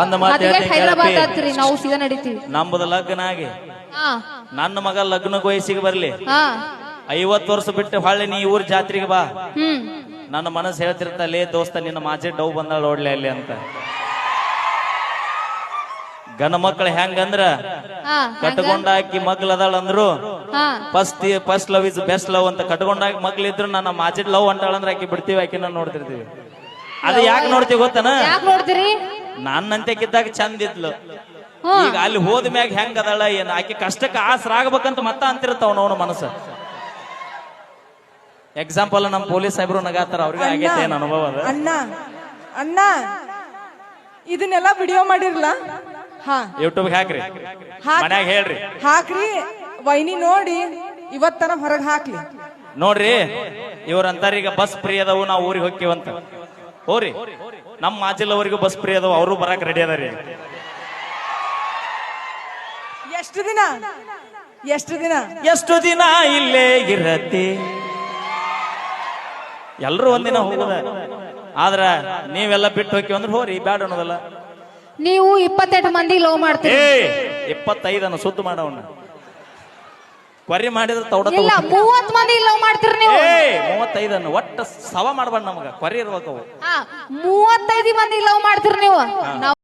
ಒಂದ್ ಮಾತು ಹೈದರಾಬಾದ್ ಆತ್ರಿ ನಾವು ಸೀದಾ ನಡೀತೀವಿ. ನಮ್ಮದು ಲಗ್ನ ಆಗಿ ಹಾ ನನ್ನ ಮಗ ಲಗ್ನ ವಯಸ್ಸಿಗೆ ಬರ್ಲಿ ಹಾ 50 ವರ್ಷ ಬಿಟ್ಟು ಹೊಳ್ಳಿ ನೀ ಊರ್ ಜಾತ್ರೆಗೆ ಬಾ. ಹ್ಮ್ ನನ್ನ ಮನಸ್ಸು ಹೇಳ್ತಿರ್ತಲ್ಲೇ ದೋಸ್ತ ನಿನ್ನ ಮಾಜಿ ಡವ್ ಬಂದಾಳ ನೋಡ್ಲಿ ಅಲ್ಲಿ ಅಂತ. ಗಣ ಮಕ್ಳು ಹೆಂಗಂದ್ರ ಹಾ ಕಟ್ಕೊಂಡಾಕಿ ಮಗ್ಲದಾಳ ಅಂದ್ರು ಹಾ first love is best love ಅಂತ ಕಟ್ಕೊಂಡಾಕಿ ಮಗ್ಲಿದ್ರು ನನ್ನ ಮಾಜಿ ಲವ್ ಅಂತಾಳ ಅಂದ್ರೆ ಆಕಿ ಬಿಡ್ತೀವಿ ಆಕಿನ ನೋಡ್ತಿರ್ತೀವಿ. ಅದು ಯಾಕೆ ನೋಡ್ತೀವಿ ಗೊತ್ತನ? ಯಾಕೆ ನೋಡ್ತೀರಿ? ನನ್ನಂತೆಕಿದ್ದಾಗ ಚಂದ ಇದ್ಲು, ಈಗ ಅಲ್ಲಿ ಹೋದ ಮ್ಯಾಗ ಹೆಂಗ ಅದಳ ಏನ್ ಆಕಿ ಕಷ್ಟಕ್ಕೆ ಆಸರಾಗಬೇಕಂತ ಮತ್ತ ಅಂತಿರ್ತಾವ ನೋಡು ಮನಸ್ಸು. ಎಕ್ಸಾಂಪಲ್ ನಮ್ ಪೊಲೀಸ್ ಸಾಹೇಬ್ರು ನಗಾತಾರ, ಅವ್ರಿಗೆ ಆಗೈತೆ ಏನ್ ಅನುಭವ ಅದ? ಅಣ್ಣ ಅಣ್ಣ ಇದನ್ನೆಲ್ಲ ವಿಡಿಯೋ ಮಾಡಿರ್ಲ ಹಾ ಯೂಟ್ಯೂಬ್ ಹಾಕ್ರಿ, ಮನ್ಯಾಗ ಹೇಳ್ರಿ, ಹಾಕ್ರಿ ವೈನಿ ನೋಡಿ ಇವತ್ತನ ಹೊರಗ್ ಹಾಕ್ಲಿ ನೋಡ್ರಿ. ಇವ್ರಂತಾರ ಈಗ ಬಸ್ ಫ್ರೀ ಅದಾವು ನಾವು ಊರಿಗೆ ಹೋಗ್ತೀವಂತ. ಹೋರಿ ನಮ್ ಮಾಜಿಲ್ಲವರಿಗೂ ಬಸ್ ಫ್ರೀ ಅದಾವ, ಅವರು ಬರಾಕ್ ರೆಡಿ ಅದಾರಿ. ಎಷ್ಟು ದಿನ ಎಷ್ಟು ದಿನ ಎಷ್ಟು ದಿನ ಇಲ್ಲೇ ಇರತ್ತೆ, ಎಲ್ರು ಒಂದಿನ ಹೋಗುದ. ಆದ್ರ ನೀವೆಲ್ಲ ಬಿಟ್ಟು ಹೋಗಿ ಅಂದ್ರೆ ಹೋರಿ ಬ್ಯಾಡ ಅನ್ನೋದಲ್ಲ. ನೀವು 28 ಮಂದಿ ಲವ್ ಮಾಡ್ತೀರಿ. 25 ಸುದ್ದ ಮಾಡವನ್ನ ಕೊರಿ ಮಾಡಿದ್ರೆ ತೌಡ ಇಲ್ಲ 30 ಮಂದಿ ಲವ್ ಮಾಡ್ತೀರಿ ನೀವು. 35 ಒಟ್ಟ ಸವ ಮಾಡ್ಬಾರ್ದು, ನಮಗ ಕೊರಿ ಇರ್ಬೇಕು. 35 ಮಂದಿ ಲವ್ ಮಾಡ್ತೀರಿ ನೀವು.